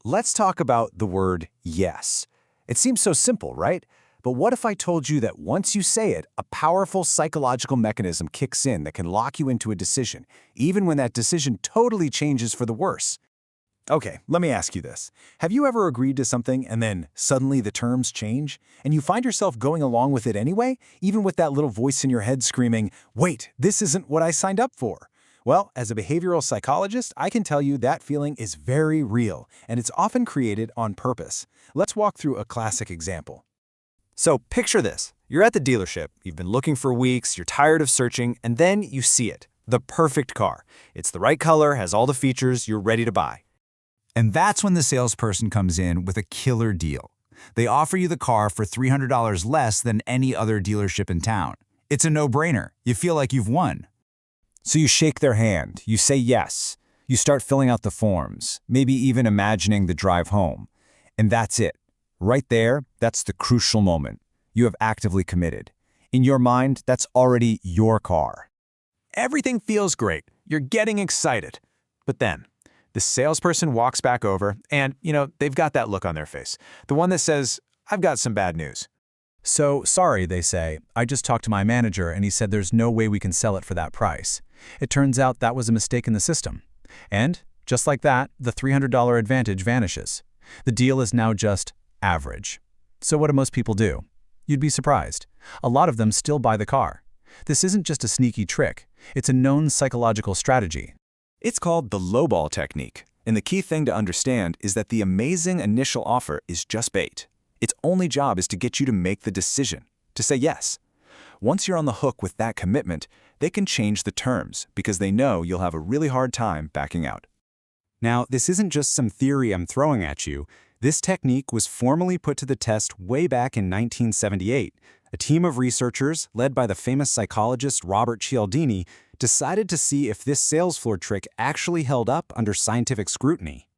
let's talk about the word yes. It seems so simple, right? But what if I told you that once you say it, a powerful psychological mechanism kicks in that can lock you into a decision, even when that decision totally changes for the worse? Okay, let me ask you this. Have you ever agreed to something and then suddenly the terms change, and you find yourself going along with it anyway, even with that little voice in your head screaming, "Wait, this isn't what I signed up for"? Well, as a behavioral psychologist, I can tell you that feeling is very real, and it's often created on purpose. Let's walk through a classic example. So picture this. You're at the dealership, you've been looking for weeks, you're tired of searching, and then you see it. The perfect car. It's the right color, has all the features, you're ready to buy. And that's when the salesperson comes in with a killer deal. They offer you the car for $300 less than any other dealership in town. It's a no-brainer. You feel like you've won. So you shake their hand, you say yes, you start filling out the forms, maybe even imagining the drive home. And that's it. Right there, that's the crucial moment. You have actively committed. In your mind, that's already your car. Everything feels great. You're getting excited. But then, the salesperson walks back over and, they've got that look on their face. The one that says, "I've got some bad news." "So, sorry," they say. "I just talked to my manager and he said there's no way we can sell it for that price. It turns out that was a mistake in the system." And, just like that, the $300 advantage vanishes. The deal is now just average. So what do most people do? You'd be surprised. A lot of them still buy the car. This isn't just a sneaky trick. It's a known psychological strategy. It's called the lowball technique. And the key thing to understand is that the amazing initial offer is just bait. Its only job is to get you to make the decision, to say yes. Once you're on the hook with that commitment, they can change the terms because they know you'll have a really hard time backing out. Now, this isn't just some theory I'm throwing at you. This technique was formally put to the test way back in 1978. A team of researchers, led by the famous psychologist Robert Cialdini, decided to see if this sales floor trick actually held up under scientific scrutiny.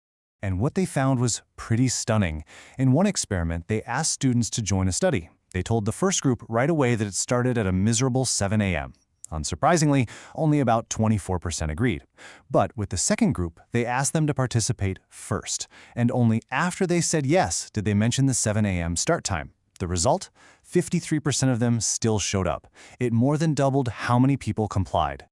And what they found was pretty stunning. In one experiment, they asked students to join a study. They told the first group right away that it started at a miserable 7 a.m. Unsurprisingly, only about 24% agreed. But with the second group, they asked them to participate first, and only after they said yes did they mention the 7 a.m. start time. The result? 53% of them still showed up. It more than doubled how many people complied.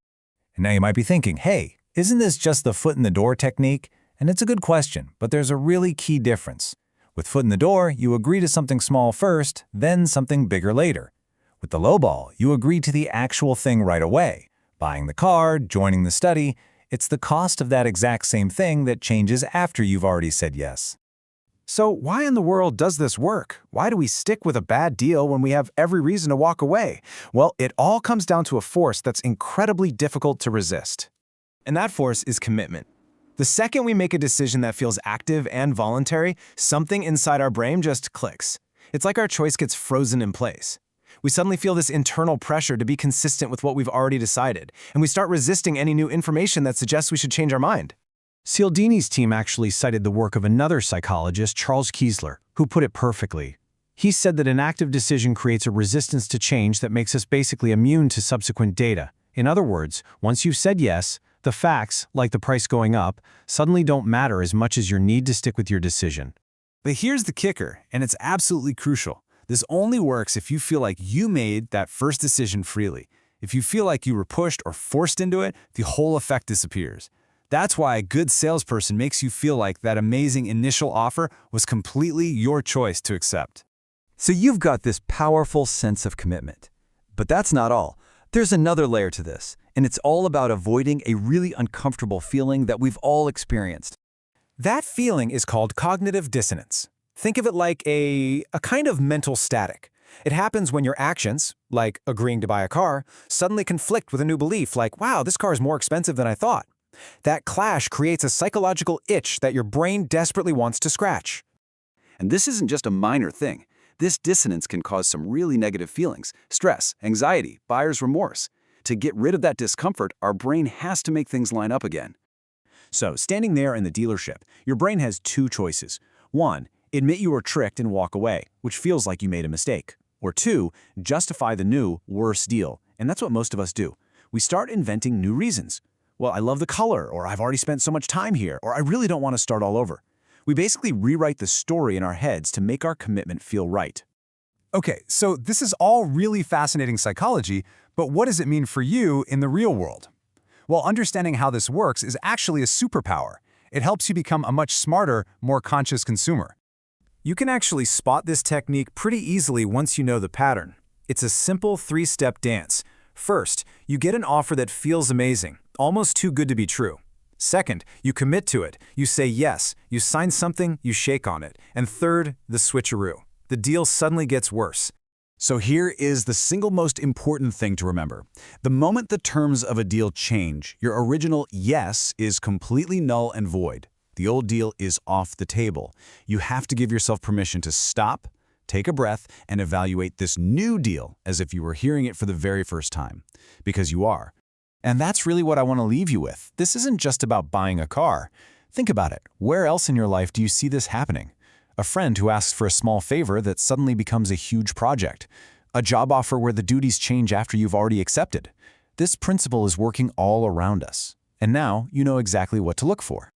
And now you might be thinking, hey, isn't this just the foot in the door technique? And it's a good question, but there's a really key difference. With foot in the door, you agree to something small first, then something bigger later. With the lowball, you agree to the actual thing right away. Buying the car, joining the study, it's the cost of that exact same thing that changes after you've already said yes. So why in the world does this work? Why do we stick with a bad deal when we have every reason to walk away? Well, it all comes down to a force that's incredibly difficult to resist. And that force is commitment. The second we make a decision that feels active and voluntary, something inside our brain just clicks. It's like our choice gets frozen in place. We suddenly feel this internal pressure to be consistent with what we've already decided, and we start resisting any new information that suggests we should change our mind. Cialdini's team actually cited the work of another psychologist, Charles Kiesler, who put it perfectly. He said that an active decision creates a resistance to change that makes us basically immune to subsequent data. In other words, once you've said yes, the facts, like the price going up, suddenly don't matter as much as your need to stick with your decision. But here's the kicker, and it's absolutely crucial. This only works if you feel like you made that first decision freely. If you feel like you were pushed or forced into it, the whole effect disappears. That's why a good salesperson makes you feel like that amazing initial offer was completely your choice to accept. So you've got this powerful sense of commitment. But that's not all. There's another layer to this, and it's all about avoiding a really uncomfortable feeling that we've all experienced. That feeling is called cognitive dissonance. Think of it like a kind of mental static. It happens when your actions, like agreeing to buy a car, suddenly conflict with a new belief like, wow, this car is more expensive than I thought. That clash creates a psychological itch that your brain desperately wants to scratch. And this isn't just a minor thing. This dissonance can cause some really negative feelings, stress, anxiety, buyer's remorse. To get rid of that discomfort, our brain has to make things line up again. So, standing there in the dealership, your brain has two choices. One, admit you were tricked and walk away, which feels like you made a mistake. Or two, justify the new, worse deal. And that's what most of us do. We start inventing new reasons. Well, I love the color, or I've already spent so much time here, or I really don't want to start all over. We basically rewrite the story in our heads to make our commitment feel right. Okay, so this is all really fascinating psychology, but what does it mean for you in the real world? Well, understanding how this works is actually a superpower. It helps you become a much smarter, more conscious consumer. You can actually spot this technique pretty easily once you know the pattern. It's a simple three-step dance. First, you get an offer that feels amazing, almost too good to be true. Second, you commit to it. You say yes, you sign something, you shake on it. And third, the switcheroo. The deal suddenly gets worse. So here is the single most important thing to remember. The moment the terms of a deal change, your original yes is completely null and void. The old deal is off the table. You have to give yourself permission to stop, take a breath, and evaluate this new deal as if you were hearing it for the very first time. Because you are. And that's really what I want to leave you with. This isn't just about buying a car. Think about it. Where else in your life do you see this happening? A friend who asks for a small favor that suddenly becomes a huge project. A job offer where the duties change after you've already accepted. This principle is working all around us. And now you know exactly what to look for.